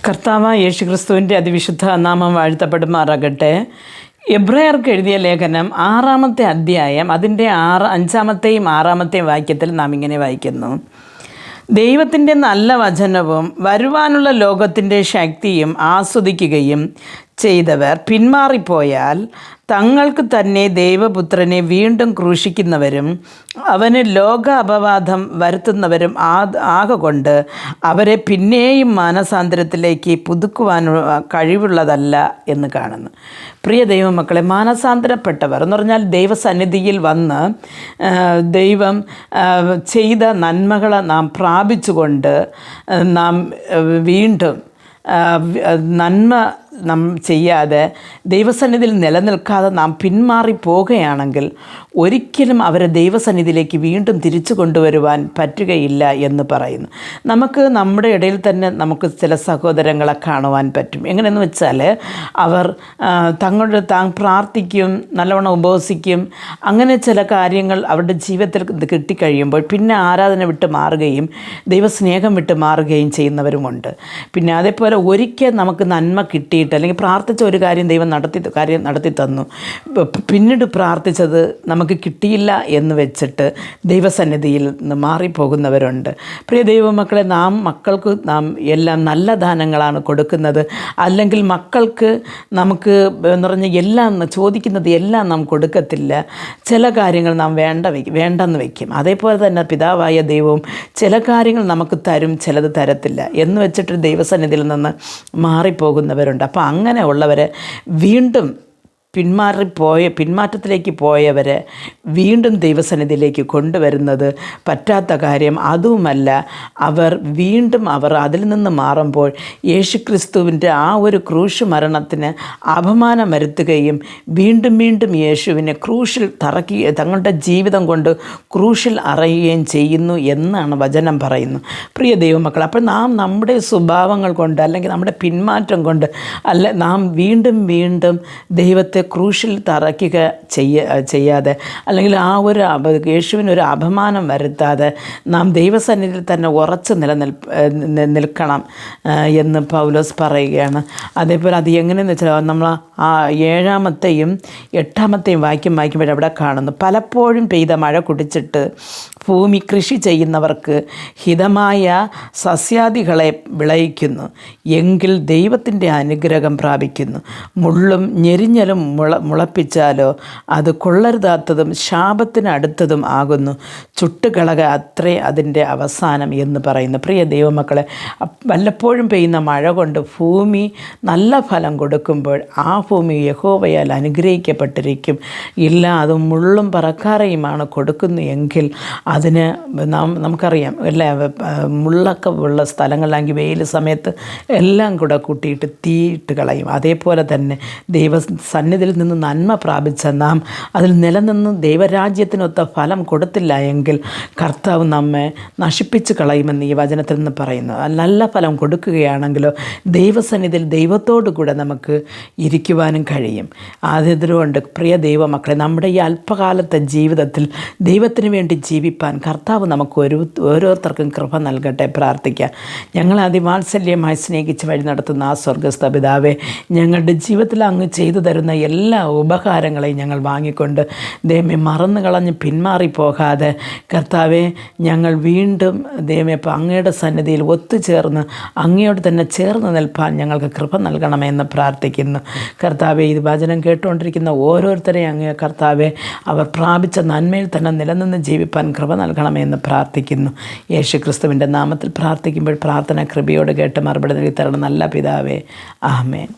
കർത്താവായ യേശുക്രിസ്തുവിൻ്റെ അതിവിശുദ്ധ നാമം വാഴ്ത്തപ്പെടുമാറാകട്ടെ. എബ്രായർക്ക് എഴുതിയ ലേഖനം 6-ാമത്തെ അധ്യായം അതിൻ്റെ 5-ാമത്തെയും 6-ാമത്തെയും വാക്യത്തിൽ നാം ഇങ്ങനെ വായിക്കുന്നു: ദൈവത്തിൻ്റെ നല്ല വചനവും വരുവാനുള്ള ലോകത്തിൻ്റെ ശക്തിയും ആസ്വദിക്കുകയും ചെയ്തവർ പിന്മാറിപ്പോയാൽ തങ്ങൾക്ക് തന്നെ ദൈവപുത്രനെ വീണ്ടും ക്രൂശിക്കുന്നവരും അവന് ലോക അപവാദം വരുത്തുന്നവരും ആകൊണ്ട് അവരെ പിന്നെയും മാനസാന്തരത്തിലേക്ക് പുതുക്കുവാൻ കഴിവുള്ളതല്ല എന്ന് കാണുന്നു. പ്രിയ ദൈവമക്കളെ, മാനസാന്തരപ്പെട്ടവർ എന്ന് പറഞ്ഞാൽ ദൈവസന്നിധിയിൽ വന്ന് ദൈവം ചെയ്ത നന്മകളെ നാം പ്രാപിച്ചുകൊണ്ട് നാം വീണ്ടും നന്മ നാം ചെയ്യാതെ ദൈവസന്നിധിയിൽ നിലനിൽക്കാതെ നാം പിന്മാറിപ്പോകുകയാണെങ്കിൽ ഒരിക്കലും അവരെ ദൈവസന്നിധിയിലേക്ക് വീണ്ടും തിരിച്ചു കൊണ്ടുവരുവാൻ പറ്റുകയില്ല എന്ന് പറയുന്നു. നമുക്ക് നമ്മുടെ ഇടയിൽ തന്നെ നമുക്ക് ചില സഹോദരങ്ങളെ കാണുവാൻ പറ്റും. എങ്ങനെയെന്ന് വെച്ചാൽ അവർ താൻ പ്രാർത്ഥിക്കും, നല്ലവണ്ണം ഉപവസിക്കും, അങ്ങനെ ചില കാര്യങ്ങൾ അവരുടെ ജീവിതത്തിൽ കിട്ടിക്കഴിയുമ്പോൾ പിന്നെ ആരാധന വിട്ട് മാറുകയും ദൈവസ്നേഹം വിട്ട് മാറുകയും ചെയ്യുന്നവരുമുണ്ട്. പിന്നെ അതേപോലെ ഒരിക്കൽ നമുക്ക് നന്മ കിട്ടിയിട്ട് അല്ലെങ്കിൽ പ്രാർത്ഥിച്ച ഒരു കാര്യം ദൈവം നടത്തി തന്നു, പിന്നീട് പ്രാർത്ഥിച്ചത് നമുക്ക് കിട്ടിയില്ല എന്ന് വെച്ചിട്ട് ദൈവസന്നിധിയിൽ നിന്ന് മാറിപ്പോകുന്നവരുണ്ട്. പ്രിയ ദൈവമക്കളെ, മക്കൾക്ക് നാം എല്ലാം നല്ല ദാനങ്ങളാണ് കൊടുക്കുന്നത്. അല്ലെങ്കിൽ മക്കൾക്ക് നമുക്ക് എന്ന് പറഞ്ഞാൽ എല്ലാം ചോദിക്കുന്നത് എല്ലാം നാം കൊടുക്കത്തില്ല. ചില കാര്യങ്ങൾ നാം വേണ്ടെന്ന് വയ്ക്കും. അതേപോലെ തന്നെ പിതാവായ ദൈവവും ചില കാര്യങ്ങൾ നമുക്ക് തരും, ചിലത് തരത്തില്ല എന്ന് വെച്ചിട്ട് ദൈവസന്നിധിയിൽ നിന്ന് മാറിപ്പോകുന്നവരുണ്ട്. അപ്പോൾ അങ്ങനെയുള്ളവരെ വീണ്ടും പിന്മാറ്റത്തിലേക്ക് പോയവരെ വീണ്ടും ദൈവസന്നിധിയിലേക്ക് കൊണ്ടുവരുന്നത് പറ്റാത്ത കാര്യം. അതുമല്ല, അവർ അതിൽ നിന്ന് മാറുമ്പോൾ യേശുക്രിസ്തുവിൻ്റെ ആ ഒരു ക്രൂശ് മരണത്തിന് അപമാനം വരുത്തുകയും വീണ്ടും യേശുവിനെ ക്രൂശിൽ തങ്ങളുടെ ജീവിതം കൊണ്ട് ക്രൂശിൽ അറയുകയും ചെയ്യുന്നു എന്നാണ് വചനം പറയുന്നു. പ്രിയ ദൈവമക്കൾ, അപ്പോൾ നാം നമ്മുടെ സ്വഭാവങ്ങൾ കൊണ്ട് അല്ലെങ്കിൽ നമ്മുടെ പിന്മാറ്റം കൊണ്ട് നാം വീണ്ടും ദൈവത്തെ ക്രൂശിൽ തറയ്ക്കുക ചെയ്യാതെ അല്ലെങ്കിൽ യേശുവിനൊരു അപമാനം വരുത്താതെ നാം ദൈവസന്നിധിയിൽ തന്നെ ഉറച്ച് നിൽക്കണം എന്ന് പൗലോസ് പറയുകയാണ്. അതേപോലെ അത് എങ്ങനെയെന്ന് വെച്ചാൽ നമ്മൾ ആ 7-ാമത്തെയും 8-ാമത്തെയും വായിക്കുമ്പോൾ അവിടെ കാണുന്നു: പലപ്പോഴും പെയ്ത മഴ കുടിച്ചിട്ട് ഭൂമി കൃഷി ചെയ്യുന്നവർക്ക് ഹിതമായ സസ്യാദികളെ വിളയിക്കുന്നു എങ്കിൽ ദൈവത്തിൻ്റെ അനുഗ്രഹം പ്രാപിക്കുന്നു. മുള്ളും ഞെരിഞ്ഞലും മുളപ്പിച്ചാലോ അത് കൊള്ളരുതാത്തതും ശാപത്തിന് അടുത്തതും ആകുന്നു. ചുട്ടുകളക അത്രേ അതിൻ്റെ അവസാനം എന്ന് പറയുന്നു. പ്രിയ ദൈവമക്കളെ, വല്ലപ്പോഴും പെയ്യുന്ന മഴ കൊണ്ട് ഭൂമി നല്ല ഫലം കൊടുക്കുമ്പോൾ ആ ഭൂമി യഹോവയാൽ അനുഗ്രഹിക്കപ്പെട്ടിരിക്കും. ഇല്ല, അത് മുള്ളും പറക്കാറയുമാണ് കൊടുക്കുന്നു എങ്കിൽ അതിന് നമുക്കറിയാം മുള്ളൊക്കെ ഉള്ള സ്ഥലങ്ങളിലാണെങ്കിൽ വെയിൽ സമയത്ത് എല്ലാം കൂടെ കൂട്ടിയിട്ട് തീയിട്ട് കളയും. അതേപോലെ തന്നെ സന്നിധിയിൽ നിന്ന് നന്മ പ്രാപിച്ച നാം അതിൽ നിലനിന്ന് ദൈവരാജ്യത്തിനൊത്ത ഫലം കൊടുത്തില്ല എങ്കിൽ കർത്താവ് നമ്മെ നശിപ്പിച്ച് കളയുമെന്ന് ഈ വചനത്തിൽ നിന്ന് പറയുന്നു. നല്ല ഫലം കൊടുക്കുകയാണെങ്കിലോ ദൈവസന്നിധിയിൽ ദൈവത്തോടു കൂടെ നമുക്ക് ഇരിക്കുവാനും കഴിയും. അതുകൊണ്ട് പ്രിയ ദൈവമക്കളെ, നമ്മുടെ ഈ അല്പകാലത്തെ ജീവിതത്തിൽ ദൈവത്തിന് വേണ്ടി ജീവിപ്പാൻ കർത്താവ് നമുക്ക് ഓരോരുത്തർക്കും കൃപ നൽകട്ടെ. പ്രാർത്ഥിക്കാം. ഞങ്ങളെ അതിവാത്സല്യമായി സ്നേഹിച്ച് വഴി നടത്തുന്ന ആ സ്വർഗസ്ഥ പിതാവേ, ഞങ്ങളുടെ ജീവിതത്തിൽ അങ്ങ് ചെയ്തു തരുന്ന എല്ലാ ഉപകാരങ്ങളെയും ഞങ്ങൾ വാങ്ങിക്കൊണ്ട് ദൈവമേ മറന്നു കളഞ്ഞ് പിന്മാറിപ്പോകാതെ കർത്താവെ ഞങ്ങൾ വീണ്ടും ദൈവമേ അങ്ങയുടെ സന്നിധിയിൽ ഒത്തുചേർന്ന് അങ്ങയോട് തന്നെ ചേർന്ന് നിൽപ്പാൻ ഞങ്ങൾക്ക് കൃപ നൽകണമെന്ന് പ്രാർത്ഥിക്കുന്നു. കർത്താവെ, ഇത് വചനം കേട്ടുകൊണ്ടിരിക്കുന്ന ഓരോരുത്തരെയും അങ്ങ് കർത്താവെ അവർ പ്രാപിച്ച നന്മയിൽ തന്നെ നിലനിന്ന് ജീവിപ്പാൻ കൃപ നൽകണമെന്ന് പ്രാർത്ഥിക്കുന്നു. യേശുക്രിസ്തുവിൻ്റെ നാമത്തിൽ പ്രാർത്ഥിക്കുമ്പോൾ പ്രാർത്ഥന കൃപയോട് കേട്ട് മറുപടി നൽകി തരണം നല്ല പിതാവേ. ആമേൻ.